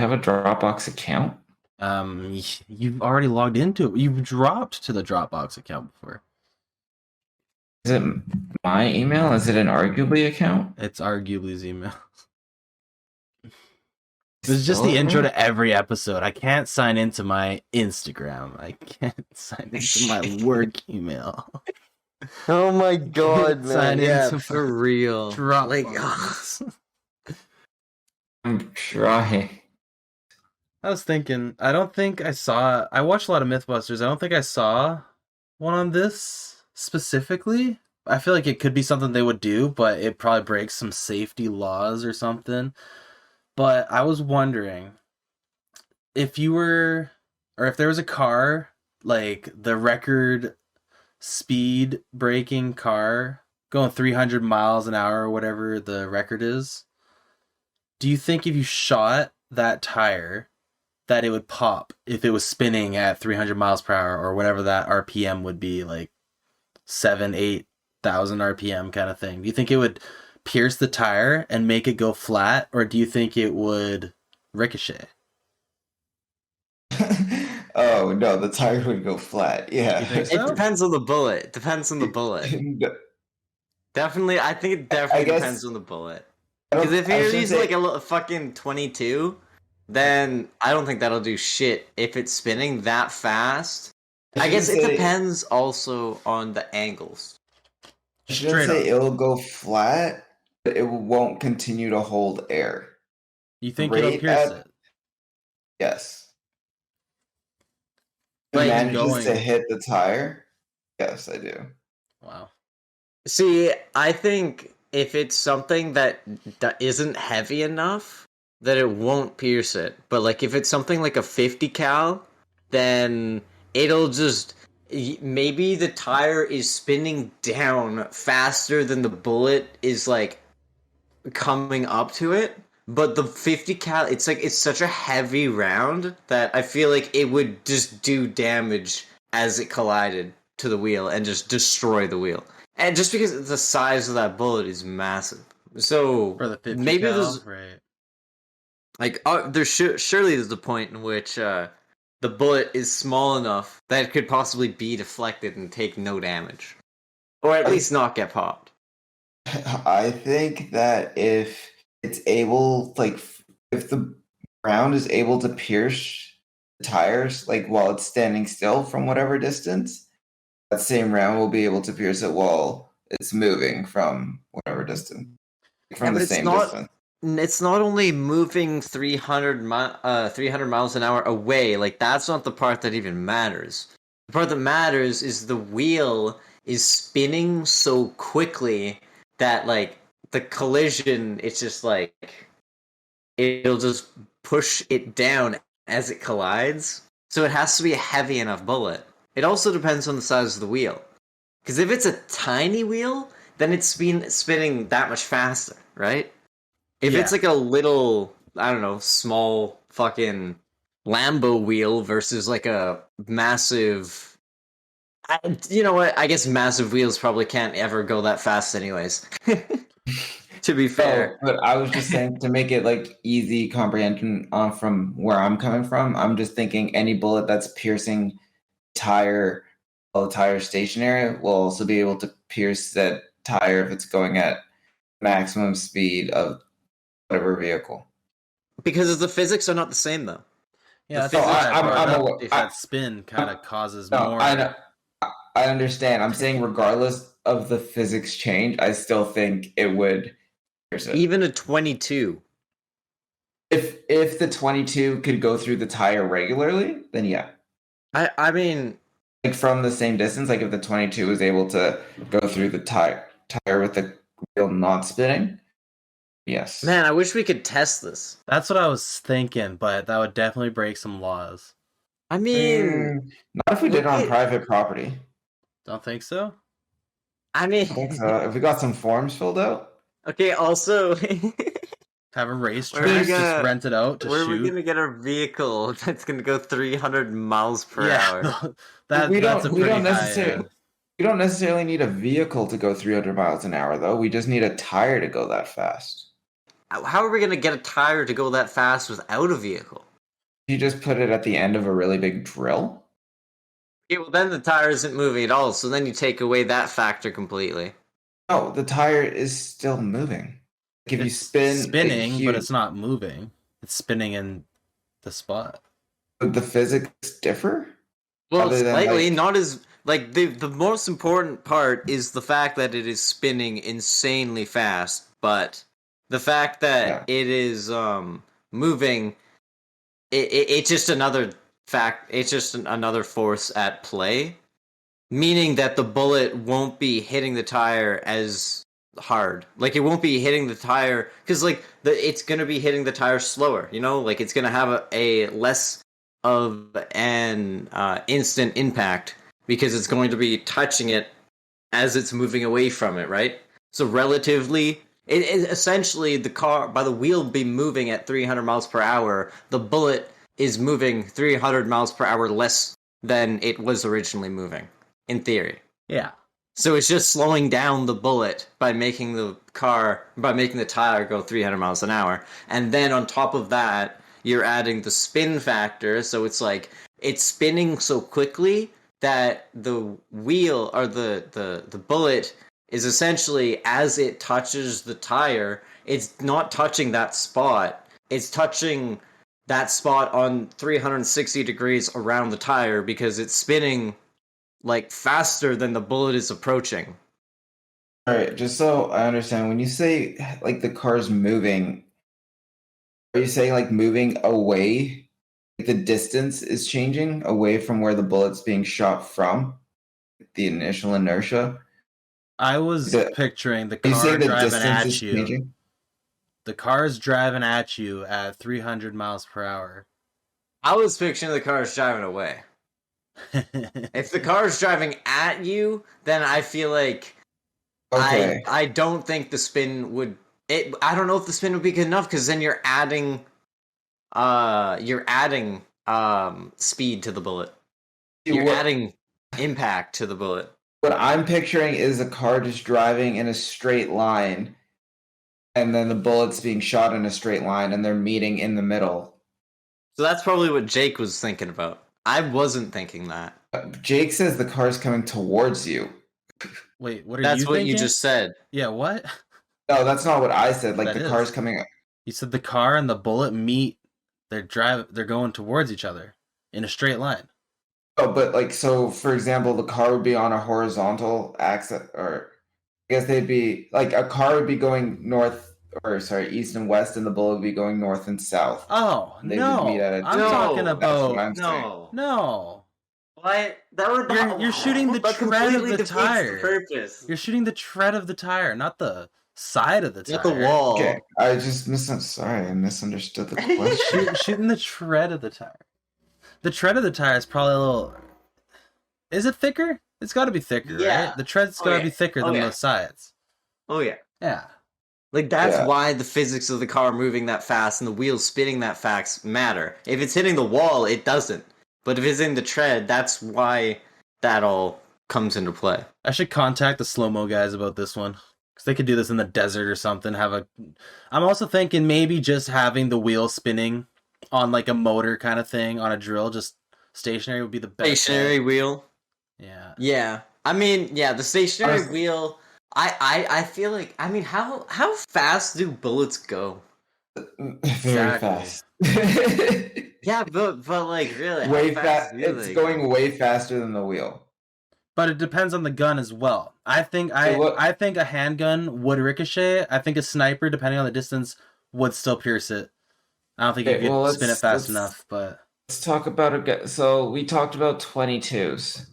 have a Dropbox account? You've already logged into it. You've dropped to the Dropbox account before. Is it my email? Is it an arguably account? It's arguably's email. This is just Spell the it intro right? to every episode. I can't sign into my Instagram. I can't sign into my work email. Oh my god, Sign man! Yeah, into for real. Like, Dropbox. I'm trying. I was thinking, I don't think I saw. I watched a lot of Mythbusters. I don't think I saw one on this specifically. I feel like it could be something they would do, but it probably breaks some safety laws or something. But I was wondering if you were, or if there was a car, like the record speed breaking car going 300 miles an hour or whatever the record is, do you think if you shot that tire that it would pop if it was spinning at 300 miles per hour or whatever that RPM would be, like 8,000 RPM kind of thing? Do you think it would pierce the tire and make it go flat, or do you think it would ricochet? Oh no, the tire would go flat. Yeah. You think it so? depends on the bullet. Depends on the bullet. Definitely, I think it definitely guess- depends on the bullet. I Because if I you're was gonna using say- like a little fucking 22, then I don't think that'll do shit if it's spinning that fast. I guess it depends also on the angles. I shouldn't say it'll go flat, but it won't continue to hold air. You think it'll pierce it? Yes. If Like, it manages to hit the tire, yes, I do. Wow. See, I think if it's something that isn't heavy enough, that it won't pierce it. But like if it's something like a 50 cal, then it'll just maybe the tire is spinning down faster than the bullet is like coming up to it. But the 50 cal, it's like it's such a heavy round that I feel like it would just do damage as it collided to the wheel and just destroy the wheel. And just because the size of that bullet is massive, so For the 50 maybe cal, there's right. like surely there's a point in which the bullet is small enough that it could possibly be deflected and take no damage, or at least not get popped. I think that if it's able, like, if the round is able to pierce the tires, like while it's standing still from whatever distance, that same round will be able to pierce it while it's moving from whatever distance, from the same distance. It's not only moving 300 miles an hour away. Like, that's not the part that even matters. The part that matters is the wheel is spinning so quickly that, like, the collision, it's just like it'll just push it down as it collides. So it has to be a heavy enough bullet. It also depends on the size of the wheel. Because if it's a tiny wheel, then it's spinning that much faster, right? If it's like a little, I don't know, small fucking Lambo wheel versus like a massive... you know what? I guess massive wheels probably can't ever go that fast anyways. To be fair. But I was just saying, to make it like easy comprehension from where I'm coming from, I'm just thinking any bullet that's piercing tire while the tire is stationary will also be able to pierce that tire if it's going at maximum speed of whatever vehicle. Because the physics are not the same, though. Yeah, that's if that spin kind of causes more. I know. I understand. I'm saying regardless of the physics change, I still think it would pierce it. Even a 22. If the 22 could go through the tire regularly, then yeah. I mean, like from the same distance, like if the 22 was able to go through the tire with the wheel not spinning, yes. Man, I wish we could test this. That's what I was thinking, but that would definitely break some laws. I mean, not if we did it on private property. Don't think so? I mean, I think so. If we got some forms filled out. Okay, also have a racetrack, just rent it out to where shoot. Where are we gonna get our vehicle that's gonna go 300 miles per hour? We don't necessarily need a vehicle to go 300 miles an hour, though. We just need a tire to go that fast. how are we gonna get a tire to go that fast without a vehicle? You just put it at the end of a really big drill. Yeah, well, then the tire isn't moving at all. So then you take away that factor completely. No, the tire is still moving. Like if you It's spin, like if spinning, but you, it's not moving. It's spinning in the spot. the physics differ. Well, Other than slightly, like, not as like the most important part is the fact that it is spinning insanely fast, but the fact that yeah, it is moving, it's just another fact. It's just another force at play, meaning that the bullet won't be hitting the tire as hard. Like it won't be hitting the tire because like it's gonna be hitting the tire slower. You know, like it's gonna have a less of an instant impact because it's going to be touching it as it's moving away from it, right? So relatively, it essentially the car by the wheel be moving at 300 miles per hour. The bullet is moving 300 miles per hour less than it was originally moving, in theory. Yeah. So it's just slowing down the bullet by making the tire go 300 miles an hour. And then on top of that, you're adding the spin factor. So it's like, it's spinning so quickly that the wheel or the bullet is essentially, as it touches the tire, it's not touching that spot. It's touching that spot on 360 degrees around the tire because it's spinning like faster than the bullet is approaching. all right. Just so I understand, when you say like the car's moving, are you saying like moving away? Like the distance is changing away from where the bullet's being shot from, the initial inertia. I was The, picturing the are you car saying the driving distance at is you. changing? The car's driving at you at 300 miles per hour. I was picturing the cars driving away. If the car's driving at you, then I feel like Okay. I don't think the spin would I don't know if the spin would be good enough because then you're adding speed to the bullet. You're What adding impact to the bullet. what I'm picturing is a car just driving in a straight line, and then the bullets being shot in a straight line, and they're meeting in the middle. So that's probably what Jake was thinking about. I wasn't thinking that. Jake says the car's coming towards you. Wait, what are That's you what you thinking? just said. Yeah, what? No, that's not what I said. Like That the car's is. coming. You said the car and the bullet meet. They're going towards each other in a straight line. Oh, but like so, for example, the car would be on a horizontal axis, or I guess they'd be like a car would be going north, or sorry, east and west, and the bullet would be going north and south. Oh, And they would meet at no. a I'm different. talking No, That's what about I'm saying. no. What? That would You're shooting the that tread of completely the defeats tire. the purpose. You're shooting the tread of the tire, not the side of the tire. Not the wall. Okay, I just sorry, I misunderstood the question. Shooting the tread of the tire. The tread of the tire is probably a little. Is it thicker? It's got to be thicker, Yeah. right? The tread's Oh, got to yeah. be thicker Oh, than yeah. the sides. Oh yeah. Yeah. Like that's Yeah. why the physics of the car moving that fast and the wheels spinning that fast matter. If it's hitting the wall, it doesn't. But if it's in the tread, that's why that all comes into play. I should contact the slow-mo guys about this one. Because they could do this in the desert or something. I'm also thinking maybe just having the wheel spinning on like a motor kind of thing on a drill, just stationary would be the best. Stationary wheel. Yeah. Yeah. I mean, yeah, the stationary Honestly- wheel. I feel like how fast do bullets go? Very Exactly. fast. Yeah, but like really, how Way fast fast. do It's they going go? way faster than the wheel. But it depends on the gun as well. I think I think a handgun would ricochet. I think a sniper, depending on the distance, would still pierce it. I don't think you Okay, could well, spin it fast enough, but Let's talk about it. So we talked about 22s.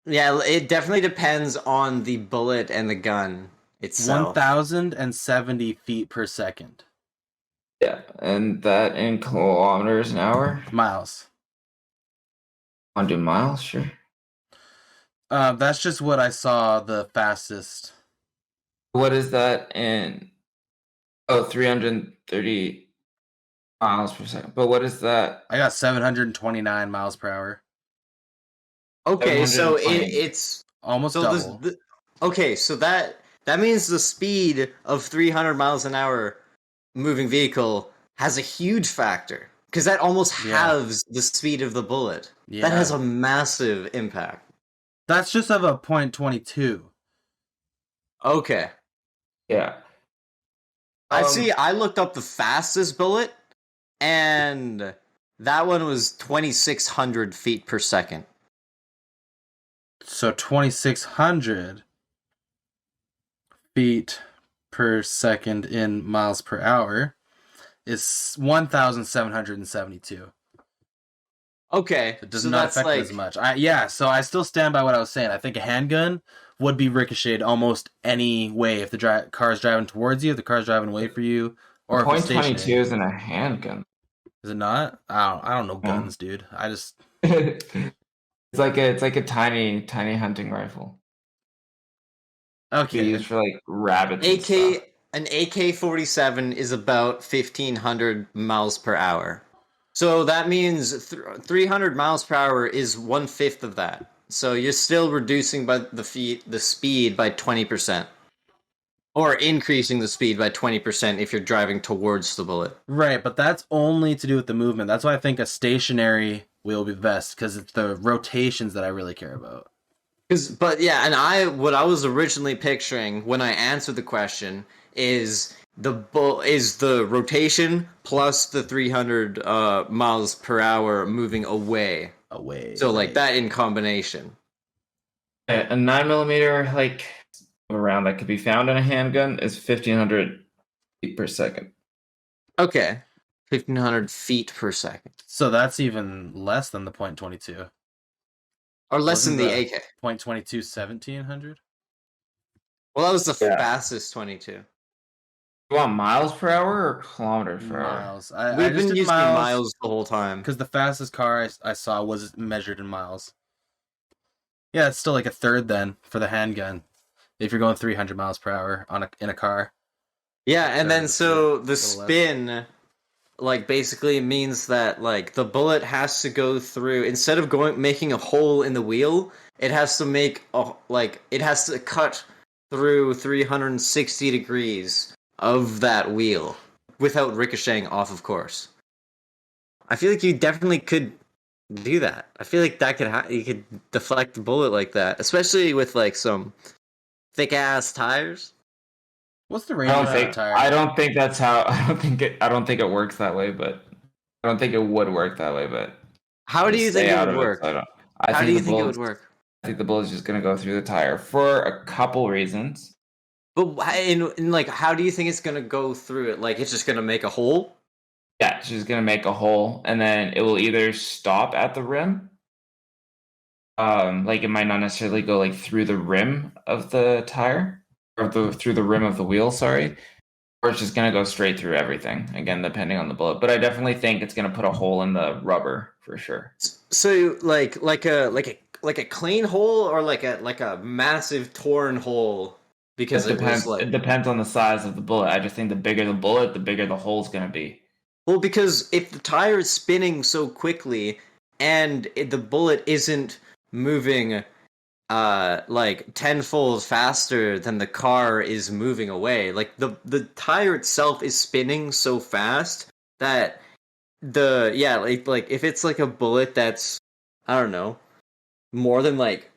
Yeah, it definitely depends on the bullet and the gun itself. 1,070 feet per second. Yeah, and that in kilometers an hour. Miles. Want to do miles? Sure. That's just what I saw the fastest. What is that in? Oh, 330 miles per second. But what is that? I got 729 miles per hour. Okay, so 720. it's Almost so double. okay, so that means the speed of 300 miles an hour moving vehicle has a huge factor because that almost Yeah. halves the speed of the bullet. Yeah. That has a massive impact. That's just of a .22. Okay. Yeah. I see. I looked up the fastest bullet, and that one was 2,600 feet per second. So 2,600 feet per second in miles per hour is 1,772. Okay, It does so not that's affect it like as much. So I still stand by what I was saying. I think a handgun would be ricocheted almost any way if the car is driving towards you, if the car is driving away from you, or if it's Point 22 stationary. isn't a handgun. Is it not? I don't know No. guns, dude. I just It's like a tiny hunting rifle. Be okay. used for like rabbits and stuff. an AK-47 is about 1,500 miles per hour. So that means 300 miles per hour is 1/5 of that. So you're still reducing by the speed by 20%. Or increasing the speed by 20% if you're driving towards the bullet. Right, but that's only to do with the movement. That's why I think a stationary wheel would be best because it's the rotations that I really care about. But yeah, and what I was originally picturing when I answered the question is the rotation plus the 300 miles per hour moving away. So like that in combination. A 9mm like round that could be found in a handgun is 1,500 feet per second. Okay, 1,500 feet per second, So that's even less than the .22. or less Wasn't than the the AK. .22 1,700? Well, that was the Yeah. fastest 22. You want miles per hour or kilometers per hour? Miles. We've I just been did using miles the whole time. because the fastest car I saw was measured in miles. Yeah, it's still like a third then for the handgun if you're going 300 miles per hour in a car. Yeah, and then That's so a the little less. spin like basically means that like the bullet has to go through, instead of making a hole in the wheel, it has to it has to cut through 360 degrees of that wheel without ricocheting off, of course. I feel like you definitely could do that. I feel like that could you could deflect the bullet like that, especially with like some thick ass tires. What's the range of that tire? I don't think that's how. I don't think it works that way. But I don't think it would work that way. But How do you think it would work? How do you think it would work? I think the bullet's just gonna go through the tire for a couple reasons. But in like, how do you think it's gonna go through it? Like, it's just gonna make a hole? Yeah, it's just gonna make a hole, and then it will either stop at the rim. Like it might not necessarily go like through the rim of the tire or through the rim of the wheel. Sorry, or it's just gonna go straight through everything. Again, depending on the bullet, but I definitely think it's gonna put a hole in the rubber for sure. So like a clean hole, or like a massive torn hole because It depends. It depends on the size of the bullet. I just think the bigger the bullet, the bigger the hole's gonna be. Well, because if the tire is spinning so quickly and the bullet isn't moving like tenfold faster than the car is moving away, like the tire itself is spinning so fast that like if it's like a bullet that's, I don't know, more than like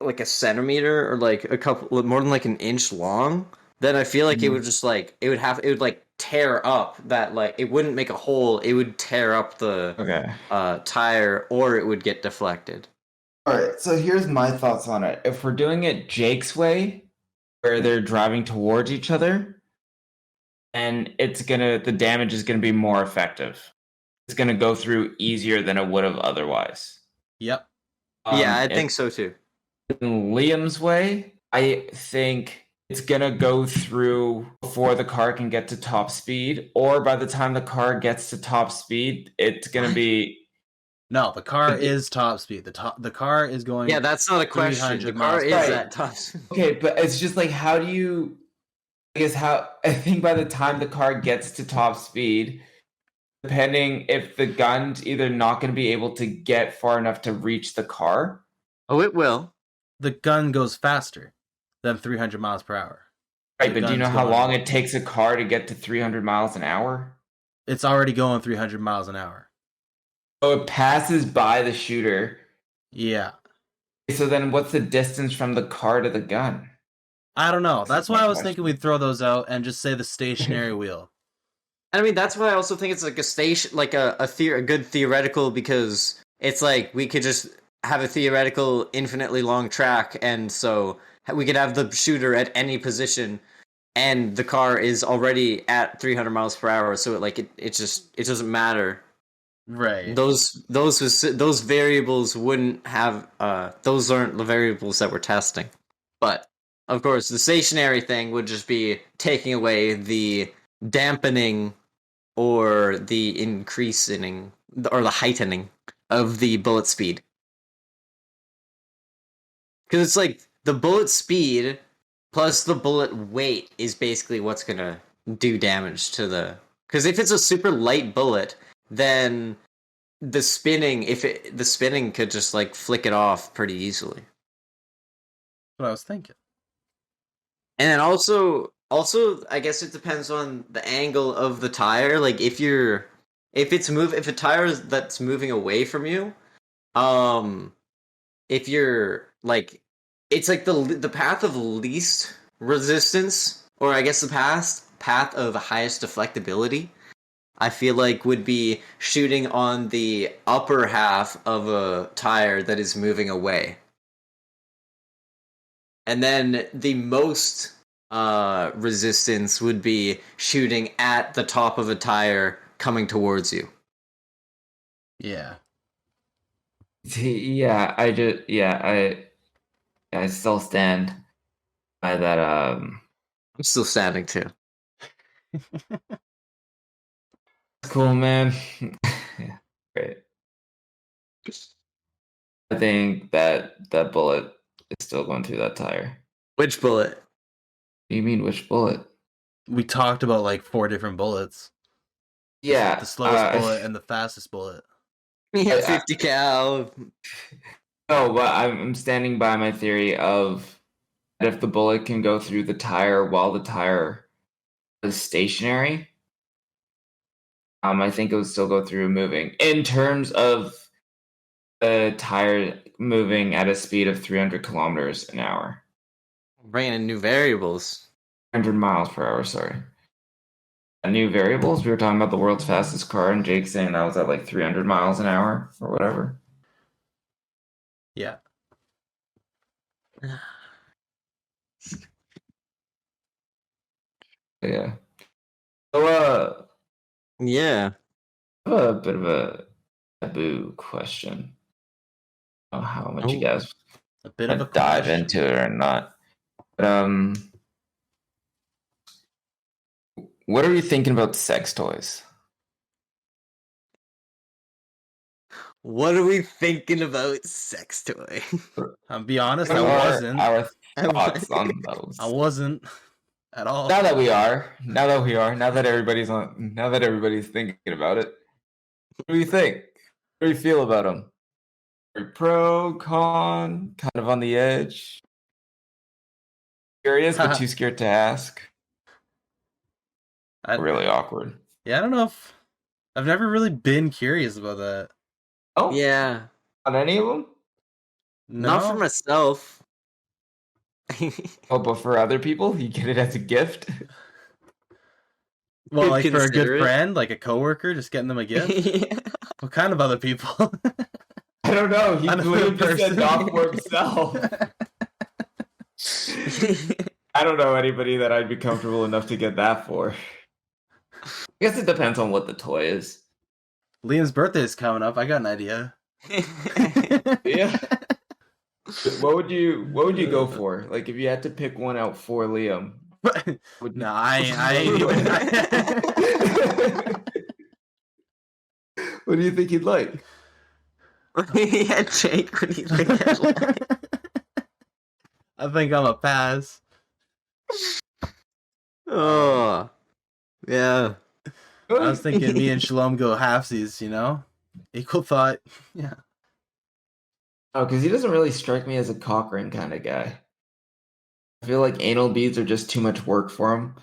a centimeter, or like a couple more than like an inch long, then I feel like it would just like it would like tear up that, like it wouldn't make a hole, it would tear up the tire, or it would get deflected. All right, so here's my thoughts on it. If we're doing it Jake's way, where they're driving towards each other, and the damage is gonna be more effective. It's gonna go through easier than it would have otherwise. Yep. Yeah, I think so too. In Liam's way, I think it's gonna go through before the car can get to top speed, or by the time the car gets to top speed, it's gonna be. No, the car is top speed. The car is going. Yeah, that's not a question. The car is at top speed. Okay, but it's just like, how do you? I think by the time the car gets to top speed, depending if the gun's either not going to be able to get far enough to reach the car. Oh, it will. The gun goes faster than 300 miles per hour. Right, but do you know gun's how going long it takes a car to get to 300 miles an hour? It's already going 300 miles an hour. So it passes by the shooter. Yeah. So then what's the distance from the car to the gun? I don't know. That's That's my why I was question. thinking we'd throw those out and just say the stationary wheel. I mean, that's why I also think it's like a station, like a good theoretical, because it's like we could just have a theoretical infinitely long track, and so we could have the shooter at any position, and the car is already at 300 miles per hour, so it doesn't matter. Right. Those variables wouldn't have those aren't the variables that we're testing. But of course, the stationary thing would just be taking away the dampening or the increasing or the heightening of the bullet speed. Because it's like the bullet speed plus the bullet weight is basically what's gonna do damage to the. Because if it's a super light bullet, then the spinning could just like flick it off pretty easily. That's what I was thinking. And then also I guess it depends on the angle of the tire. Like if a tire that's moving away from you, if you're like it's like the path of least resistance, or I guess the path of highest deflectability, I feel like would be shooting on the upper half of a tire that is moving away. And then the most resistance would be shooting at the top of a tire coming towards you. Yeah. Yeah, I still stand by that. I'm still standing too. Cool, man. Yeah, great. I think that bullet is still going through that tire. Which bullet? What do you mean, which bullet? We talked about like 4 different bullets. Yeah, The slowest bullet and the fastest bullet. Yeah, 50 cal. No, but I'm standing by my theory of that if the bullet can go through the tire while the tire is stationary, I think it would still go through moving. In terms of the tire moving at a speed of 300 kilometers an hour. Bringing in new variables. 100 miles per hour, sorry. New variables? We were talking about the world's fastest car, and Jake saying that was at like 300 miles an hour or whatever. Yeah. Yeah. So, Yeah. I have a bit of a taboo question. I don't know how much you guys A bit of a dive question. into it or not. But, what are you thinking about sex toys? What are we thinking about sex toy? I'll be honest, What I are wasn't. our thoughts on those? I wasn't at all. Now that we are, now that everybody's thinking about it, what do you think? What do you feel about them? Are you pro, con, kind of on the edge? Curious, but too scared to ask. Really awkward. Yeah, I don't know if I've never really been curious about that. Oh, Yeah. on any of them? No. Not for myself. Oh, but for other people, you get it as a gift. Well, like for a good Consider it. friend, like a coworker, just getting them a gift. Yeah. What kind of other people? I don't know. He Another literally just said person. not for himself. I don't know anybody that I'd be comfortable enough to get that for. I guess it depends on what the toy is. Liam's birthday is coming up. I got an idea. Yeah. What would you go for? Like if you had to pick one out for Liam. No, I ain't even. What do you think he'd like? Yeah, Jake, what do you think I'd like? I think I'm a pass. Oh. Yeah. I was thinking me and Shalom go halfsies, you know? Equal thought. Yeah. Oh, because he doesn't really strike me as a cock ring kind of guy. I feel like anal beads are just too much work for him.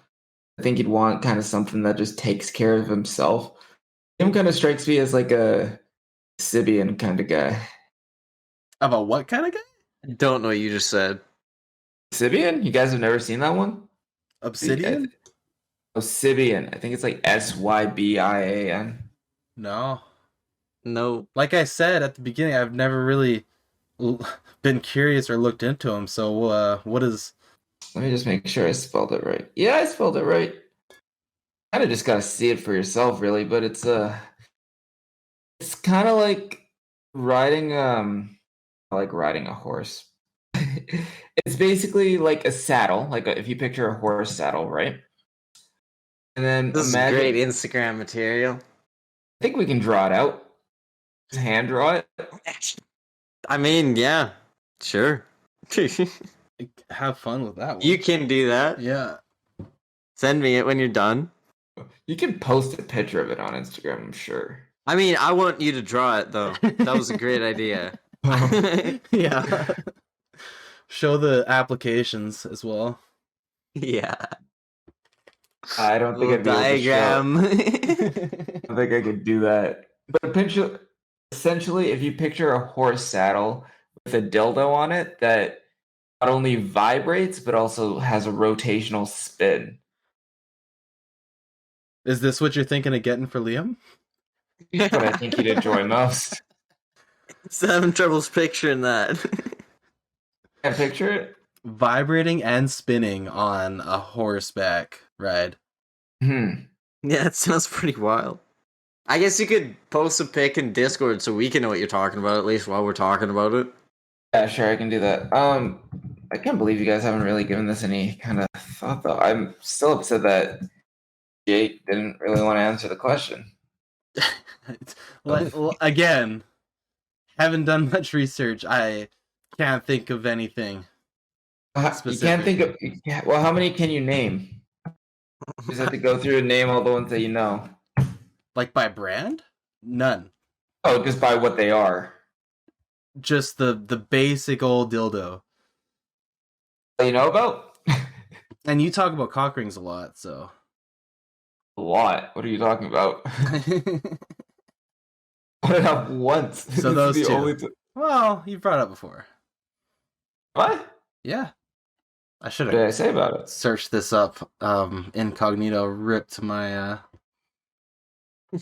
I think he'd want kind of something that just takes care of himself. Him kind of strikes me as like a Sibian kind of guy. Of a what kind of guy? Don't know what you just said. Sibian? You guys have never seen that one? Obsidian? Oh, Sibian. I think it's like Sybian. No. No. Like I said at the beginning, I've never really been curious or looked into him. So, what is? Let me just make sure I spelled it right. Yeah, I spelled it right. Kind of just gotta see it for yourself, really. But it's kind of like riding like riding a horse. It's basically like a saddle, like if you picture a horse saddle, right? And then This is imagine. great Instagram material. I think we can draw it out. Just hand draw it. I mean, yeah, sure. Have fun with that one. You can do that. Yeah. Send me it when you're done. You can post a picture of it on Instagram, I'm sure. I mean, I want you to draw it though. That was a great idea. Yeah. Show the applications as well. Yeah. I don't think Little I'd be able to show. diagram. I don't think I could do that. But essentially, if you picture a horse saddle with a dildo on it that not only vibrates but also has a rotational spin. Is this what you're thinking of getting for Liam? That's what I think he'd enjoy most. Still having troubles picturing that. Can't picture it? Vibrating and spinning on a horseback ride. Hmm. Yeah, it sounds pretty wild. I guess you could post a pic in Discord so we can know what you're talking about, at least while we're talking about it. Yeah, sure, I can do that. I can't believe you guys haven't really given this any kind of thought, though. I'm still upset that Jake didn't really want to answer the question. Again, haven't done much research. I can't think of anything. You can't think of. Well, how many can you name? You just have to go through and name all the ones that you know. Like by brand? None. Oh, just by what they are. Just the basic old dildo. That you know about? And you talk about cock rings a lot, so. A lot. What are you talking about? I don't have once. So those the two. Only Well, you brought it up before. What? Yeah. I should What did I have say about it? searched this up incognito, ripped my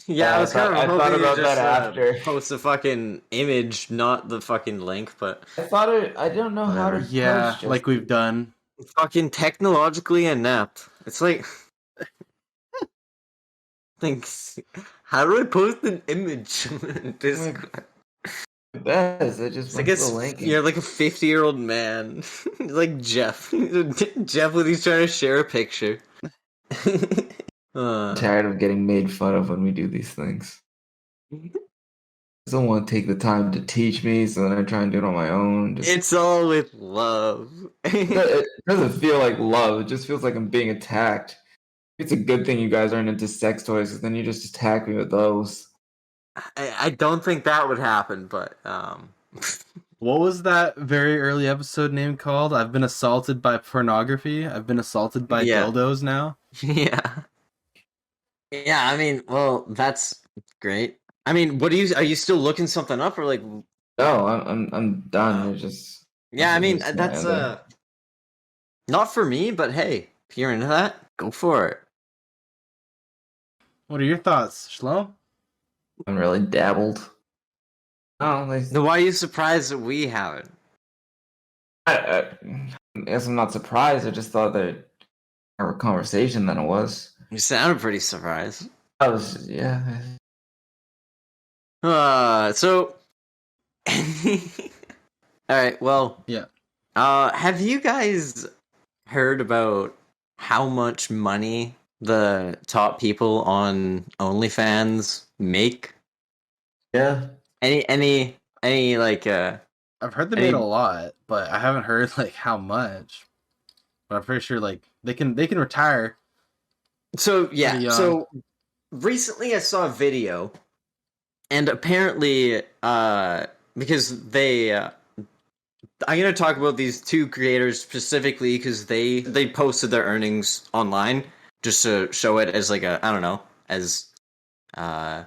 Yeah, I was kind of hoping thought you about just that after. post a fucking image, not the fucking link, but I thought it. I don't know how to. Yeah, post like we've done. fucking technologically inept. It's like, how do I post an image in Discord? It does. I just I guess you're like a 50-year-old man, like Jeff. Jeff, when he's trying to share a picture. I'm tired of getting made fun of when we do these things. I don't want to take the time to teach me, so then I try and do it on my own. It's all with love. It doesn't feel like love. It just feels like I'm being attacked. It's a good thing you guys aren't into sex toys, because then you just attack me with those. I don't think that would happen, but What was that very early episode name called? I've been assaulted by pornography. I've been assaulted by dildos now. Yeah. Yeah, I mean, well, that's great. I mean, are you still looking something up or like? No, I'm done. It's just Yeah, I mean, just that's not not for me, but hey, if you're into that, go for it. What are your thoughts, Shlomo? I'm really dabbled. Oh, Then why are you surprised that we haven't? I guess I'm not surprised. I just thought that our conversation than it was. You sounded pretty surprised. I was, yeah. So, all right. Well, Yeah. Have you guys heard about how much money the top people on OnlyFans make? Yeah. Any like I've heard they Any- made a lot, but I haven't heard like how much. But I'm pretty sure like they can retire. So yeah, Pretty young. so recently I saw a video, and apparently, because they I'm gonna talk about these two creators specifically because they posted their earnings online just to show it as like a, I don't know, as uh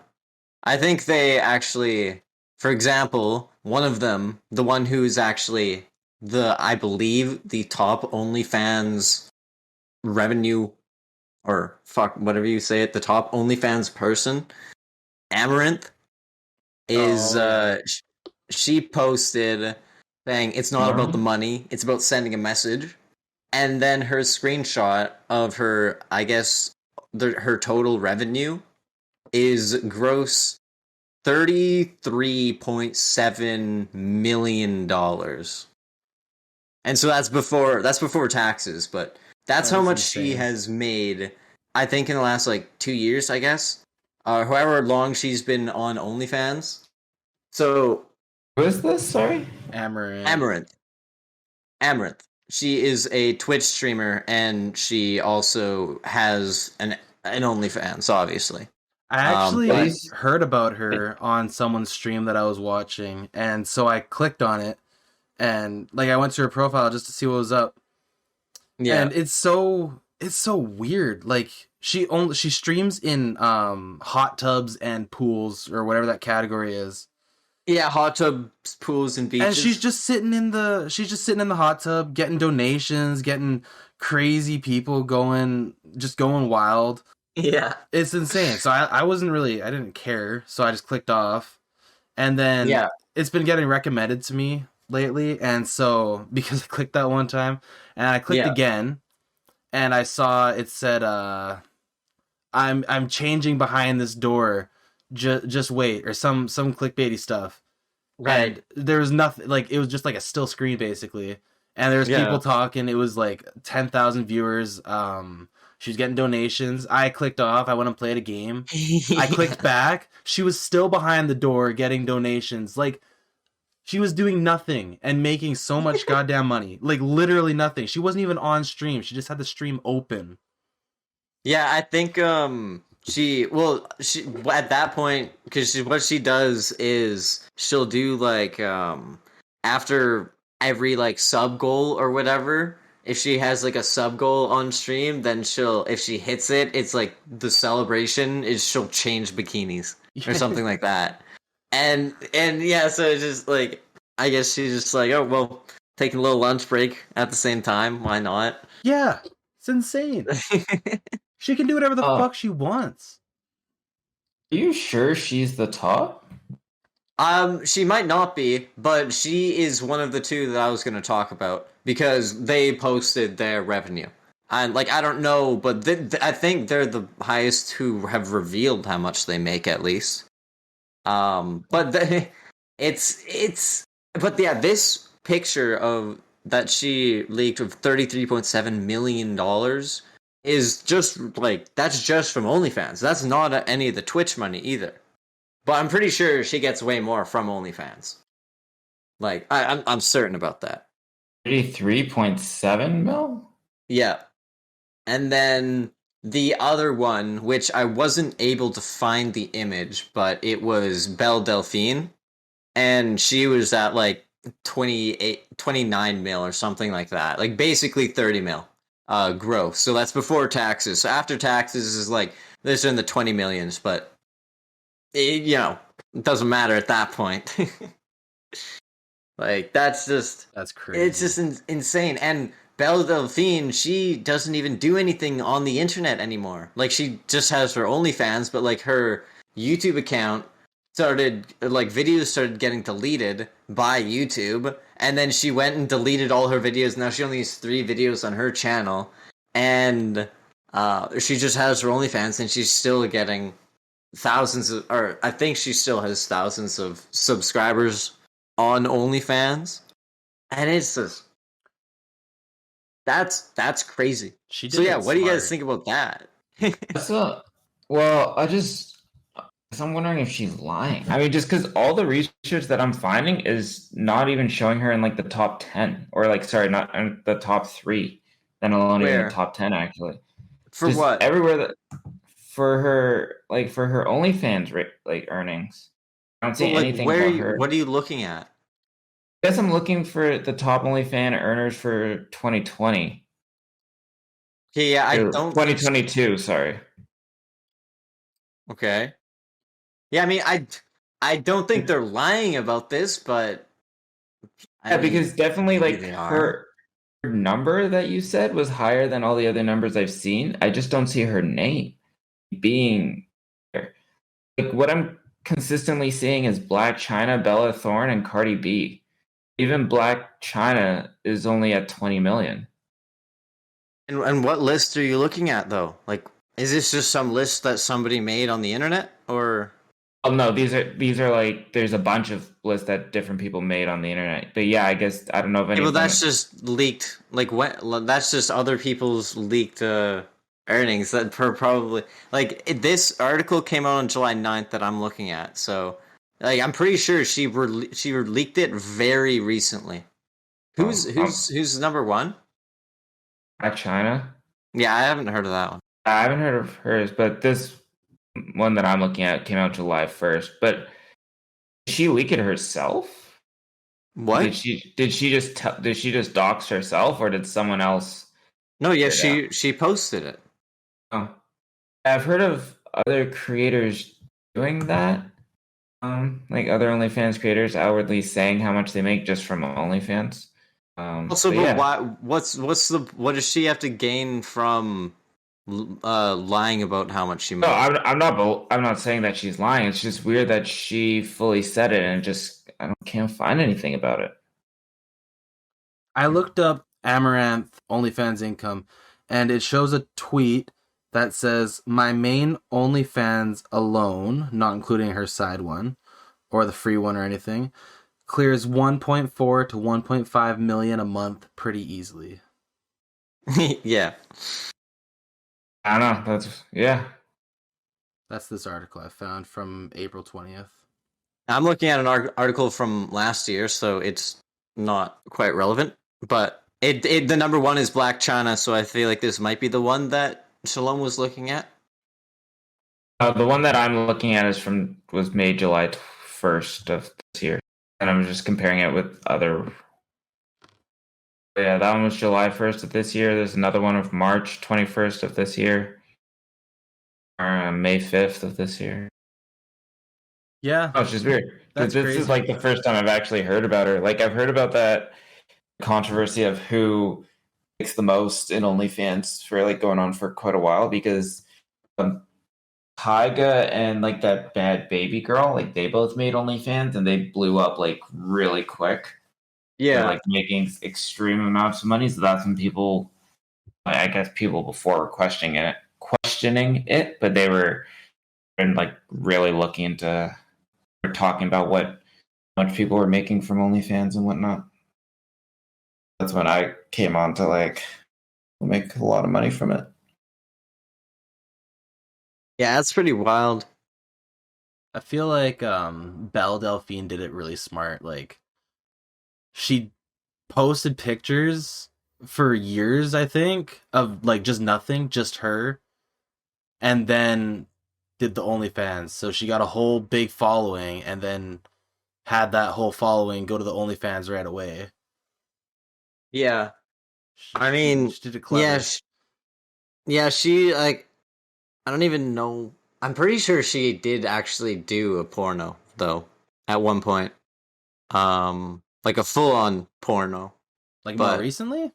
I think they actually, for example, one of them, the one who's actually I believe the top OnlyFans revenue, or fuck whatever you say it, the top OnlyFans person, Amaranth, is Oh yeah. she posted saying it's not about the Normal? money, it's about sending a message. And then her screenshot of her, I guess, her total revenue is gross $33.7 million. And so that's before taxes, but that's how That's much she insane. has made, I think, in the last like 2 years, I guess. However long she's been on OnlyFans. So Who is this? Sorry. Amaranth. Amaranth. Amaranth. She is a Twitch streamer and she also has an OnlyFans, obviously. I But But actually he's heard about her on someone's stream that I was watching, and so I clicked on it, and like I went to her profile just to see what was up, yeah. and it's so weird. Like she streams in hot tubs and pools or whatever that category is, Yeah, hot tubs, pools, and and she's beaches. just sitting in the hot tub, getting donations, getting crazy people going wild. Yeah. It's insane. So I wasn't really, I didn't care, so I just clicked off. And then Yeah. it's been getting recommended to me lately, and so because I clicked that one time and I clicked Yeah. again and I saw it said I'm changing behind this door. Just wait, or some clickbaity stuff. Right. And there was nothing, like it was just like a still screen basically. And there's people Yeah. talking. It was like 10,000 viewers. She was getting donations. I clicked off. I went and played a game. I clicked Yeah. back. She was still behind the door getting donations. Like she was doing nothing and making so much goddamn money. Like literally nothing. She wasn't even on stream. She just had the stream open. Yeah, I think she at that point, because what she does is she'll do like after every like sub goal or whatever, if she has like a sub goal on stream, then she'll, if she hits it, it's like the celebration is she'll change bikinis or something like that. And yeah, so it's just like, I guess she's just like, oh well, taking a little lunch break at the same time, why not? Yeah, it's insane. She can do whatever the are fuck she wants. you sure she's the top? She might not be, but she is one of the two that I was going to talk about because they posted their revenue. And like, I don't know, but I think they're the highest who have revealed how much they make at least. But but yeah, this picture of that she leaked of $33.7 million is just like, that's just from OnlyFans. That's not any of the Twitch money either. But I'm pretty sure she gets way more from OnlyFans. Like I'm certain about that. 33.7 mil? Yeah. And then the other one, which I wasn't able to find the image, but it was Belle Delphine, and she was at like 29 mil or something like that. Like basically 30 mil gross. So that's before taxes. So after taxes is like this in the 20 millions, but it doesn't matter at that point. Like That's it's crazy. just insane. And Belle Delphine, she doesn't even do anything on the internet anymore. Like she just has her OnlyFans, but like her YouTube account started, like videos started getting deleted by YouTube, and then she went and deleted all her videos. Now she only has 3 videos on her channel, and she just has her OnlyFans, and she's still getting thousands of, or I think she still has thousands of subscribers on OnlyFans, and it's just that's crazy. She So did yeah, it what do you guys smart. think about that? That's a well, I'm wondering if she's lying. I mean, just because all the research that I'm finding is not even showing her in like the top 10, or like, sorry, not in the top three, then alone even the Where? top 10 actually. For Just what? everywhere that for her OnlyFans like earnings. I don't Well, see like anything about her. what are you looking at? guess I'm looking for the top OnlyFans earners for 2020. Okay, yeah, I Or don't think. 2022, sorry. Okay. Yeah, I mean, I don't think they're lying about this, but I Yeah, mean, because definitely maybe like they are. her number that you said was higher than all the other numbers I've seen. I just don't see her name being there. Like what I'm consistently seeing is Black China, Bella Thorne, and Cardi B. Even Black China is only at 20 million. And what list are you looking at though? Like, is this just some list that somebody made on the internet, or? Oh no, these are like there's a bunch of lists that different people made on the internet. But yeah, I guess I don't know if Yeah, any well, of that's them. just leaked. Like, what? That's just other people's leaked earnings that probably this article came out on July 9th that I'm looking at. So, like, I'm pretty sure she leaked it very recently. Who's Oh, who's number one? Black China. Yeah, I haven't heard of that one. I haven't heard of hers, but this one that I'm looking at came out July 1st. But did she leak it herself? What? Did she just dox herself, or did someone else No, yeah, figure it out? she posted it. Oh, I've heard of other creators doing that. Like other OnlyFans creators outwardly saying how much they make just from OnlyFans. Also, But but yeah, why? What does she have to gain from lying about how much she no, makes? I'm not saying that she's lying. It's just weird that she fully said it and just I don't can't find anything about it. I looked up Amaranth OnlyFans income, and it shows a tweet that says my main OnlyFans alone, not including her side one or the free one or anything, clears 1.4 to 1.5 million a month pretty easily. Yeah. I don't know. That's yeah. That's this article I found from April 20th. I'm looking at an article from last year, so it's not quite relevant. But the number one is Black China, so I feel like this might be the one that Shalom was looking at. The one that I'm looking at was made July 1st of this year, and I'm just comparing it with other. Yeah, that one was July 1st of this year. There's another one of March 21st of this year, or May 5th of this year. Yeah, Oh, it's just weird. that's This is crazy. like the first time I've actually heard about her. Like I've heard about that controversy of who makes the most in OnlyFans for like going on for quite a while because um, Tyga and like that bad baby girl, like they both made OnlyFans and they blew up like really quick. They're Yeah. like making extreme amounts of money. So that's when people, I guess, people before were questioning it, but they were and like really looking into, or talking about what much people were making from OnlyFans and whatnot. That's when I came on to like make a lot of money from it. Yeah, that's pretty wild. I feel like Belle Delphine did it really smart. Like she posted pictures for years, I think, of like just nothing, just her, and then did the OnlyFans. So she got a whole big following, and then had that whole following go to the OnlyFans right away. Yeah. She, I she, mean, she did it yeah, clever. she like I don't even know. I'm pretty sure she did actually do a porno though at one point. Like a full on porno. Like more But recently?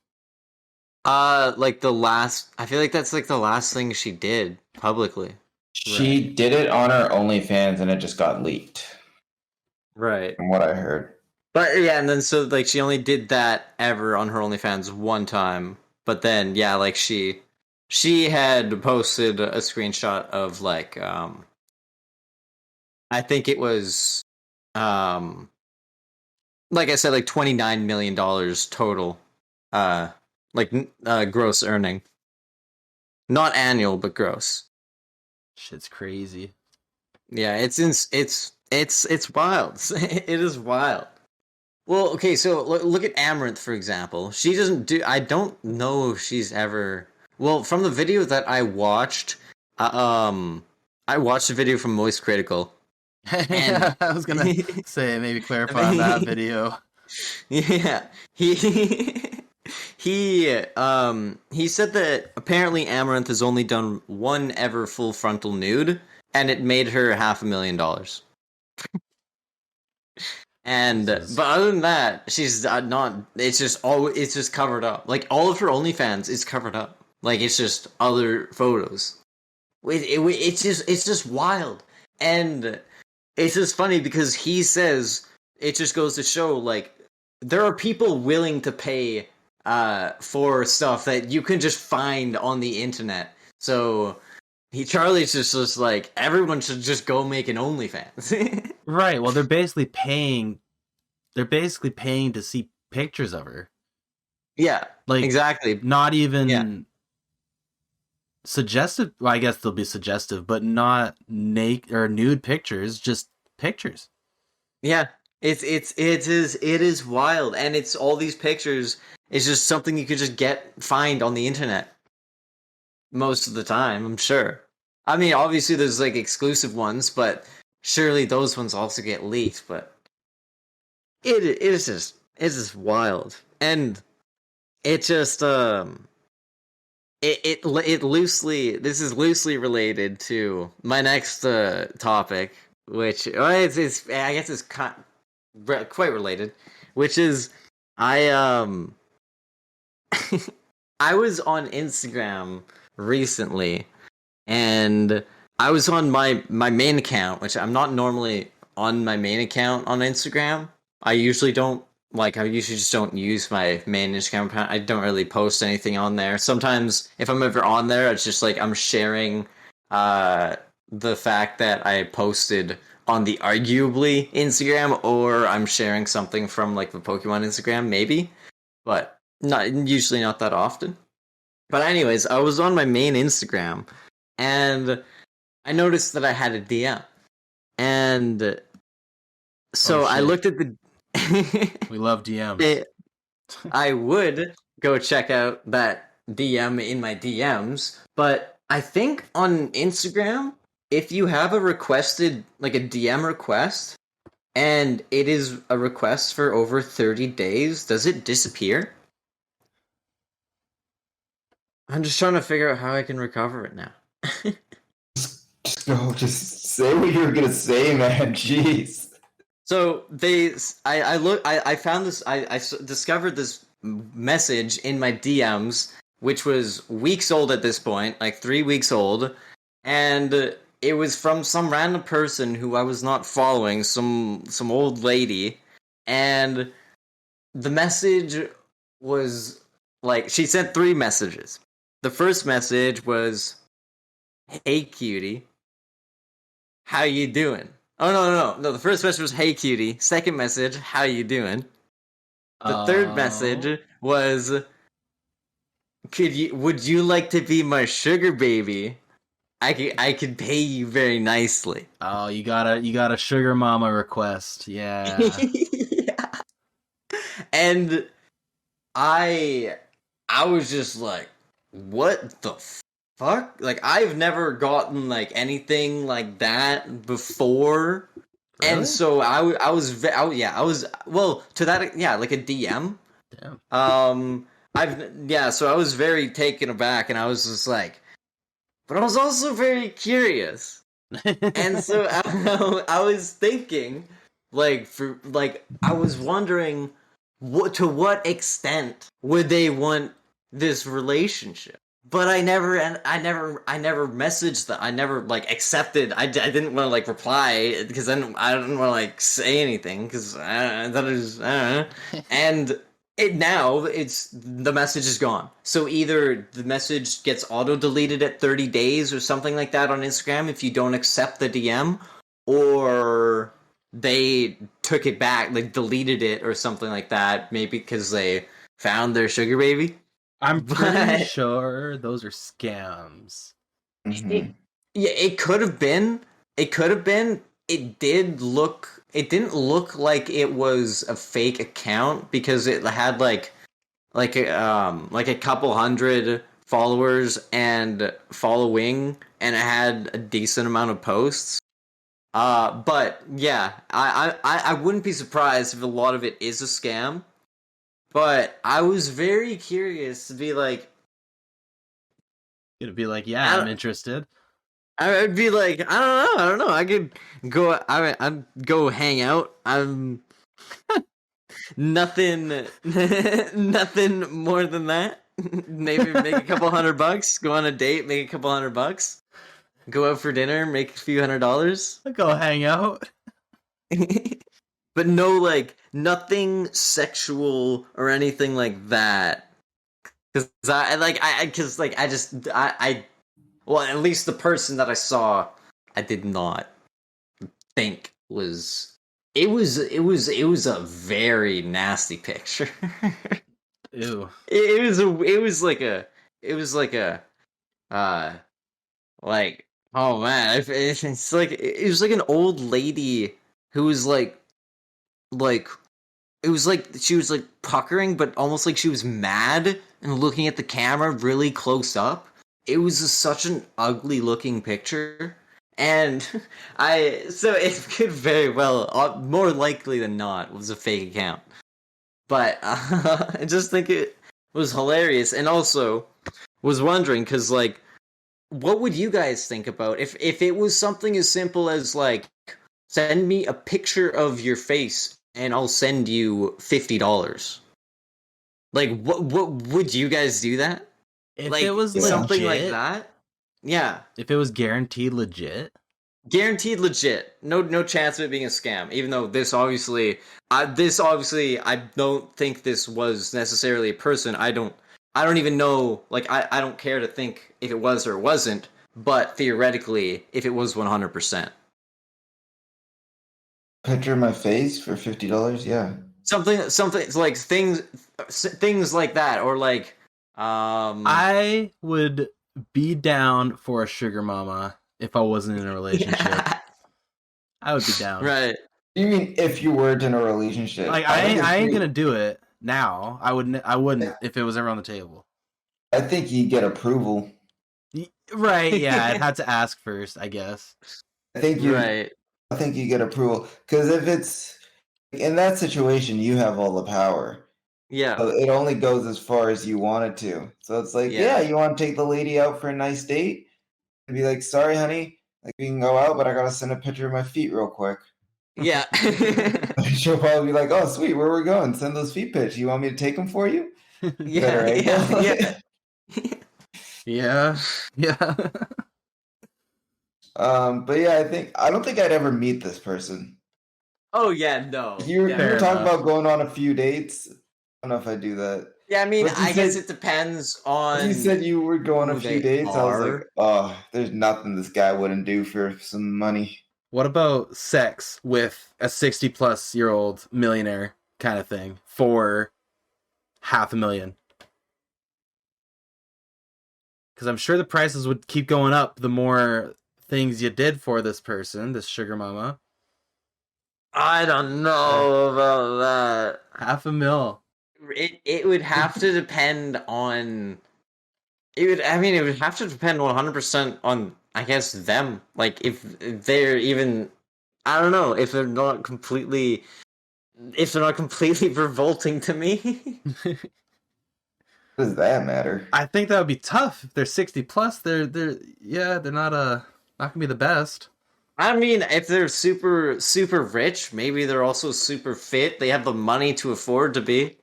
like the last I feel like that's like the last thing she did publicly. She Right. did it on her OnlyFans and it just got leaked, Right. from what I heard. But yeah, and then so like she only did that ever on her OnlyFans one time. But then yeah, like she had posted a screenshot of like I think it was um like I said like $29 million total uh gross earning. Not annual but gross. Shit's crazy. Yeah, it's wild. It is wild. Well, okay, so look at Amaranth for example. She doesn't do. I don't know if she's ever. Well, from the video that uh, um, I watched a video from Moist Critical, and I was gonna say maybe clarify on that video. Yeah, he he said that apparently Amaranth has only done one ever full frontal nude, and it made her $500,000. And Jesus. but other than that, she's not. It's just covered up. Like all of her OnlyFans is covered up. Like it's just other photos. It's just wild, and it's just funny because he says it just goes to show like there are people willing to pay for stuff that you can just find on the internet. So Charlie's just like everyone should just go make an OnlyFans. Right. Well, they're basically paying. They're basically paying to see pictures of her. Yeah, Like exactly. not even Yeah. suggestive. Well, I guess they'll be suggestive, but not naked or nude pictures. Just pictures. Yeah, it is wild, and it's all these pictures. It's just something you could just find on the internet most of the time. I'm sure. I mean, obviously there's like exclusive ones, but surely those ones also get leaked. But it's just wild, and it just it loosely this is loosely related to my next topic, which it's I guess it's quite related, which is I I was on Instagram recently, and I was on my main account, which I'm not normally on my main account on Instagram. I usually don't I usually just don't use my main Instagram account. I don't really post anything on there. Sometimes if I'm ever on there, it's just like I'm sharing the fact that I posted on the arguably Instagram, or I'm sharing something from like the Pokemon Instagram, maybe, but not that often. But anyways, I was on my main Instagram, and I noticed that I had a DM, and so I shit. looked at the. We love DMs. I would go check out that DM in my DMs, but I think on Instagram, if you have a requested, like a DM request, and it is a request for over 30 days, does it disappear? I'm just trying to figure out how I can recover it now. Just say what you were gonna say, man. Jeez. So I found this, discovered this message in my DMs, which was weeks old at this point, like 3 weeks old, and it was from some random person who I was not following, some old lady, and the message was like she sent 3 messages. The first message was, "Hey cutie, how you doing?" Oh no! The first message was, "Hey cutie." Second message, "How you doing?" The third message was, would you like to be my sugar baby? I could pay you very nicely." Oh, you got a sugar mama request. Yeah. Yeah. And I was just like, what the fuck? Like I've never gotten like anything like that before. Really? And so I was well to that, yeah, like a DM. Damn. So I was very taken aback, and I was just like, but I was also very curious, and so I was thinking, I was wondering, to what extent would they want this relationship? But I never messaged that. I never like accepted. I didn't want to like reply because then I didn't want to like say anything because that is and it's the message is gone. So either the message gets auto deleted at 30 days or something like that on Instagram if you don't accept the DM, or they took it back, like deleted it or something like that, maybe because they found their sugar baby. I'm pretty But sure those are scams. Mhm. yeah, it could have been. It could have been. It did look. It didn't look like it was a fake account because it had like a couple hundred followers and following, and it had a decent amount of posts. But yeah, I wouldn't be surprised if a lot of it is a scam. But I was very curious to be like, It'd be like, yeah, I'm interested. I'd be like, I don't know. I could go. I'd go hang out. I'm nothing, nothing more than that. Maybe make a couple $100. Go on a date, make a couple $100. Go out for dinner, make a few $100. I'll go hang out. But no, like nothing sexual or anything like that. Because well, at least the person that I saw, I did not think was. It was a very nasty picture. Ew. It was like a like oh man, it's like it was like an old lady who was like it was like she was like puckering, but almost like she was mad and looking at the camera really close up. It was such an ugly looking picture, and so it could very well, more likely than not, was a fake account. But I just think it was hilarious, and also was wondering because like, what would you guys think about if it was something as simple as like, send me a picture of your face and I'll send you $50. Like, what would you guys do that? If Like it was something like legit, that? Yeah, if it was guaranteed legit, guaranteed legit. No chance of it being a scam. Even though this obviously, I don't think this was necessarily a person. I don't even know. Like, I don't care to think if it was or wasn't. But theoretically, if it was 100%. Picture of my face for $50. Yeah. Something like things like that, or like I would be down for a sugar mama if I wasn't in a relationship. yeah. I would be down. Right. You mean if you weren't in a relationship? Like I ain't gonna do it now. I wouldn't if it was ever on the table. I think you get approval. Right? Yeah, I'd have to ask first, I guess. I think you. Right. I think you get approval because if it's in that situation, you have all the power. Yeah. So it only goes as far as you want it to. So it's like, Yeah. yeah, you want to take the lady out for a nice date, and be like, sorry, honey, like we can go out, but I gotta send a picture of my feet real quick. Yeah. She'll probably be like, oh, sweet, where are we going? Send those feet pics. You want me to take them for you? Better angle. Yeah. Yeah. Yeah. But yeah, I don't think I'd ever meet this person. Oh yeah, no. You were Fair talking enough. about going on a few dates. I don't know if I do that. Yeah, I mean, But you I guess said- it depends on. You said you were going on a who few they dates. I was like, are. oh, there's nothing this guy wouldn't do for some money. What about sex with a 60-plus-year-old millionaire kind of thing for $500,000? Because I'm sure the prices would keep going up the more things you did for this person, this sugar mama. I don't know about that. $500,000. It would have to depend on. It would have to depend 100% on, I guess, them. Like, if they're even, I don't know, if they're not completely revolting to me. Does that matter? I think that would be tough. If they're 60 plus, they're not gonna be the best. I mean, if they're super rich, maybe they're also super fit. They have the money to afford to be.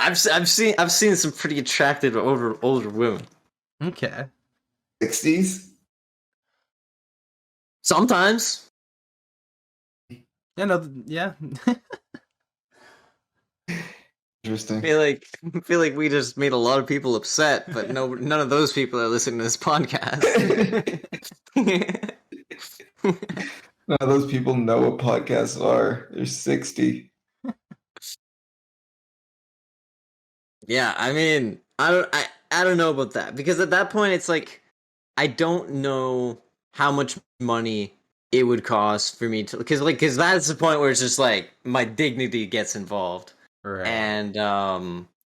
I've seen some pretty attractive older women. Okay. 60s? Sometimes. Yeah, no, yeah. Interesting. I feel like we just made a lot of people upset, but none of those people are listening to this podcast. None of those people know what podcasts are. They're 60. Yeah, I mean, I don't know about that, because at that point it's like, I don't know how much money it would cost for me to, because that's the point where it's just like my dignity gets involved. Right. And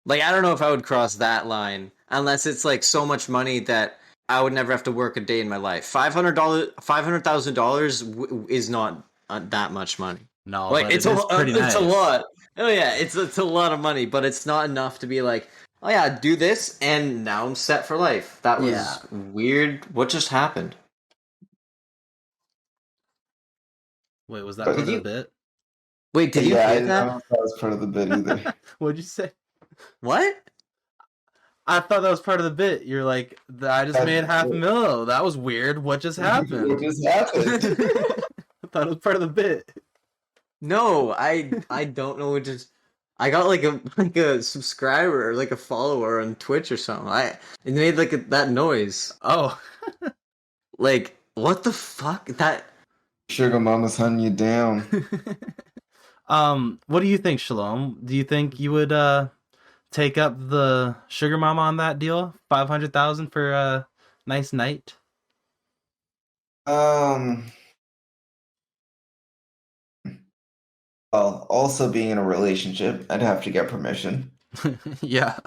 like, I don't know if I would cross that line unless it's like so much money that I would never have to work a day in my life. $500,000 is not that much money. No, Like but it's it is pretty it's a nice. lot. Oh yeah, it's a lot of money, but it's not enough to be like, oh yeah, do this and now I'm set for life. That was Yeah. weird. What just happened? Wait, was that But- part Did of you the bit? wait? Did you yeah, I hear didn't know that? if that was part of the bit either. What'd you say? What? I thought that was part of the bit. You're like, I just made $500,000. That was weird. What just What happened? just happened? I thought it was part of the bit. No, I don't know what just. I got like a subscriber or like a follower on Twitch or something. It made like that noise. Oh. Like what the fuck? That Sugar mama's hunting you down. What do you think, Shalom? Do you think you would take up the sugar mama on that deal? 500,000 for a nice night? Well, also being in a relationship, I'd have to get permission. Yeah.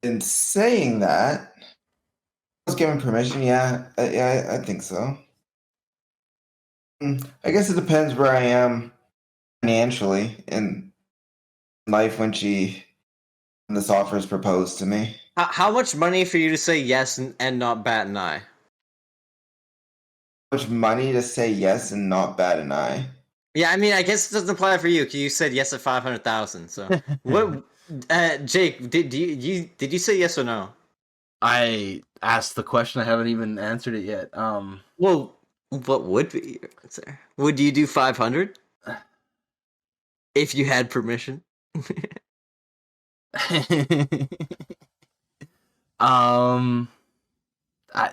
In saying that, I was given permission. Yeah, I think so. I guess it depends where I am financially in life when this offer is proposed to me. how much money for you to say yes and not bat an eye? How much money to say yes and not bat an eye? Yeah, I mean, I guess it doesn't apply for you because you said yes at 500,000. So what? Jake, did you say yes or no? I asked the question. I haven't even answered it yet. Well, what would be your answer? Would you do 500 if you had permission? I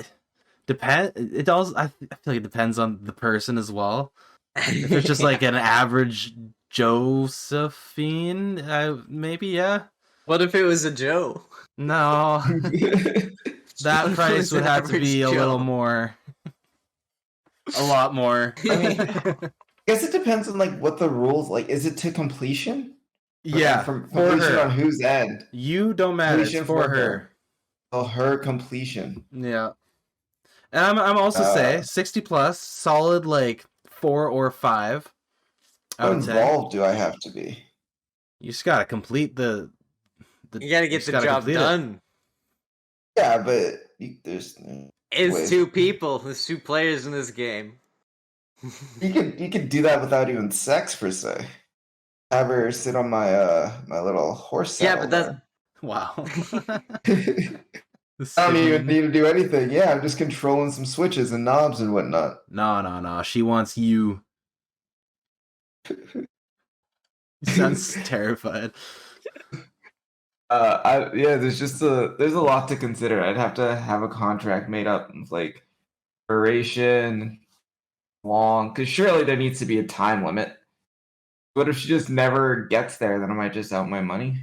depend. It also. I feel like it depends on the person as well. If it's just like an average Josephine, maybe yeah. What if it was a Joe? No, that What if it price was would an have to be average a little Joe? more, a lot more. I mean, I guess it depends on like what the rules like. Is it to completion? Yeah, from for completion her. on whose end? You don't matter. It's Completion for her. Oh, her completion. Yeah, and I'm also say 60 plus, solid like 4 or 5. I How would say involved do I have to be? you just gotta complete the. You gotta get just the gotta job complete it. done. Yeah, but there's It's ways. two people. There's two players in this game. You could do that without even sex per se. Have her sit on my my little horse Yeah, saddle. but that's Wow. I don't even need to do anything. Yeah, I'm just controlling some switches and knobs and whatnot. No. She wants you. You sound terrified. There's a lot to consider. I'd have to have a contract made up of like duration, long, because surely there needs to be a time limit. What if she just never gets there? Then am I just out my money?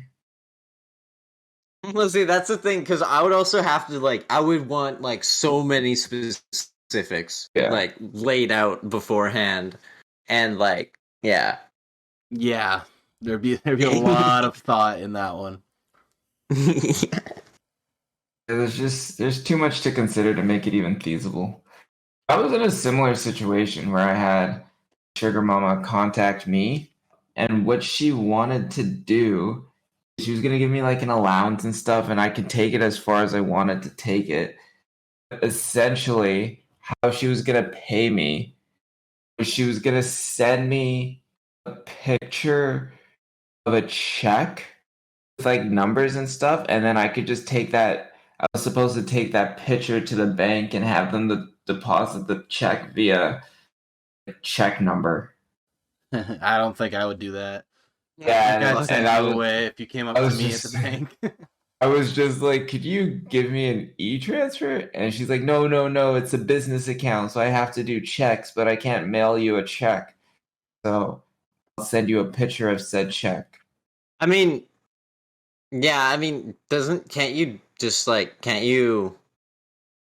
well, see, that's the thing, because I would also have to like, I would want like so many specifics, Yeah. like laid out beforehand, and like, yeah. Yeah, there'd be a lot of thought in that one. There's too much to consider to make it even feasible. I was in a similar situation where I had Sugar Mama contact me, and what she wanted to do, she was gonna give me like an allowance and stuff, and I could take it as far as I wanted to take it. But essentially, how she was gonna pay me was she was gonna send me a picture of a check with like numbers and stuff, and then I could just take that. I was supposed to take that picture to the bank and have them deposit the check via a check number. I don't think I would do that. Yeah, I'd and send I you was, away if you came up I to was me at the just- bank. I was just like, could you give me an e-transfer? And she's like, no, it's a business account, so I have to do checks, but I can't mail you a check. So I'll send you a picture of said check. I mean, yeah, I mean, can't you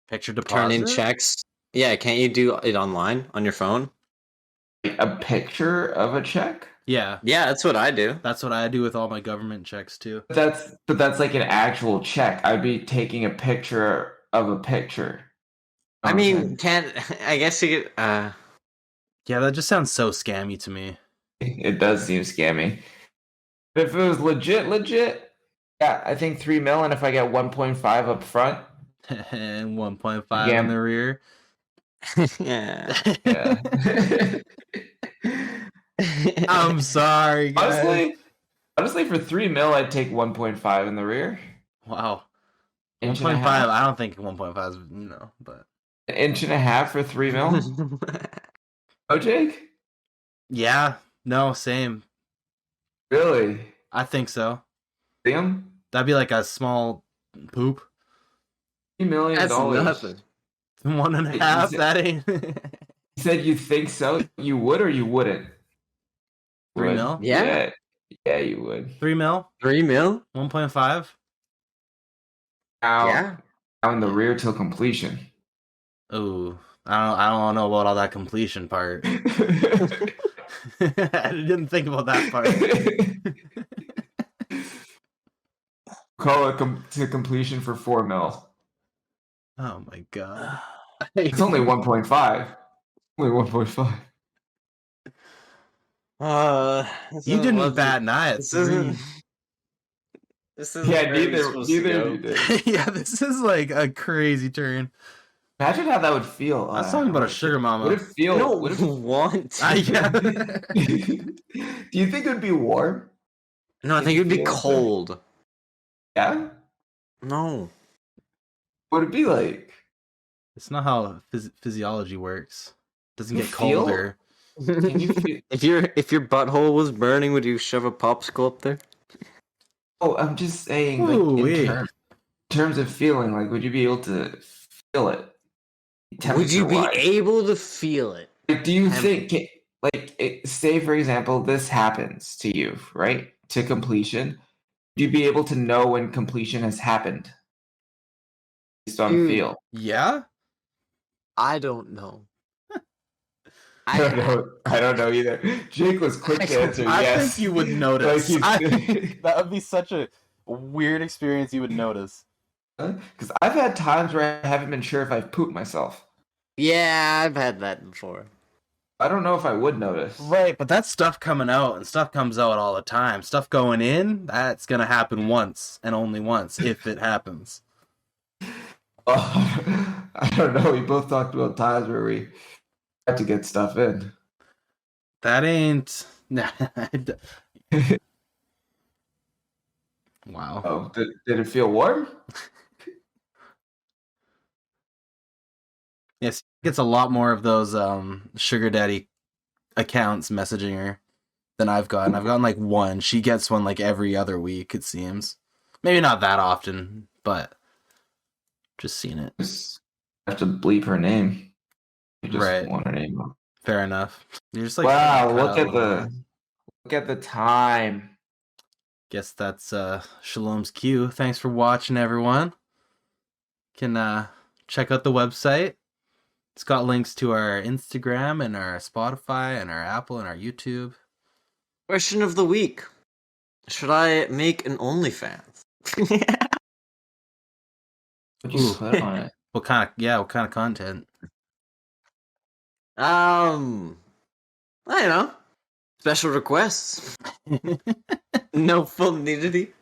Picture deposit. turn in checks? Yeah, can't you do it online on your phone? Like a picture of a check? Yeah, Yeah, that's what I do. that's what I do with all my government checks too. But that's like an actual check. I'd be taking a picture of a picture. I I'm mean, saying? I guess you could. Yeah, that just sounds so scammy to me. It does seem scammy. If it was legit, yeah, I think 3 mil, and if I get 1.5 up front, And 1.5 in yeah, the rear. Yeah. yeah. I'm sorry, guys. Honestly, for 3 mil, I'd take 1.5 in the rear. Wow. Inch and a 1.5, half. I don't think 1.5 is, but An inch and a half for 3 mil. Oh, Jake? yeah, no, same. Really? I think so. Liam? That'd be like a small poop. $3 million. That's nothing. 1.5, said- that ain't. You said you think so? You would or you wouldn't? 3 Would. mil? Yeah. Yeah, you would. 3 mil? 3 mil? 1.5? Now, Yeah. now in the rear till completion. Ooh, I don't know about all that completion part. I didn't think about that part. Call it to completion for 4 mil. Oh my god. It's only 1.5. Only 1.5. You didn't bat an eye at This 3. isn't. This isn't Yeah, where we're neither supposed to of go. you did. Yeah, this is like a crazy turn. Imagine how that would feel. I was talking about a sugar mama. Would it feel? I don't Would it, want to. Yeah. do you think it would be warm? No, I think it would be cold. Yeah. No. What would it be like? It's not how physiology works. It doesn't You get feel? colder. Can you feel? If your butthole was burning, would you shove a popsicle up there? Oh, I'm just saying, like Ooh-wee. in terms of feeling, like, would you be able to feel it? Would you be Temperature-wise? able to feel it? Like, do you think, say for example, this happens to you, right? To completion, would you be able to know when completion has happened based on Dude. feel? Yeah? I don't know. I don't know either. Jake was quick to answer I yes. think you would notice. Like he's- That would be such a weird experience you would notice. Because I've had times where I haven't been sure if I've pooped myself. Yeah, I've had that before. I don't know if I would notice. Right, but that's stuff coming out, and stuff comes out all the time. Stuff going in, that's going to happen once, and only once, if it happens. I don't know. We both talked about times where we had to get stuff in. That ain't... Wow. Oh, did it feel warm? Yes, gets a lot more of those sugar daddy accounts messaging her than I've gotten. I've gotten like one. She gets one like every other week, it seems. Maybe not that often, but just seen it. Just have to bleep her name. You just Right. want her name. Fair enough. You're just like, Wow, cut look out at a little bit. look at the time. Guess that's Shalom's cue. Thanks for watching, everyone. Can check out the website. It's got links to our Instagram and our Spotify and our Apple and our YouTube. Question of the week: should I make an OnlyFans? What'd you Ooh. put on it? What kind of content? I don't know. Special requests. No full nudity.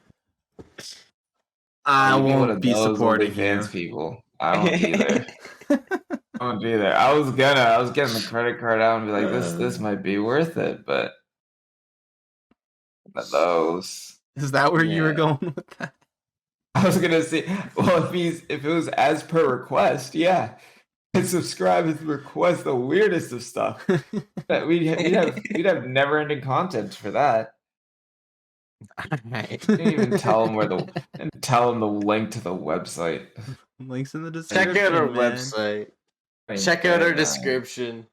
I You'd be one won't of be those supporting OnlyFans you. people. I won't be there. I won't be there. I was getting the credit card out and be like, this might be worth it, but one of those. Is that where you were Yeah. going with that? I was gonna say, well, if it was as per request, yeah. And subscribe with request, the weirdest of stuff. We'd have never ending content for that. Alright. Didn't even tell them the link to the website. Links in the description. Check out our man. website. I ain't Check out our doing that. description.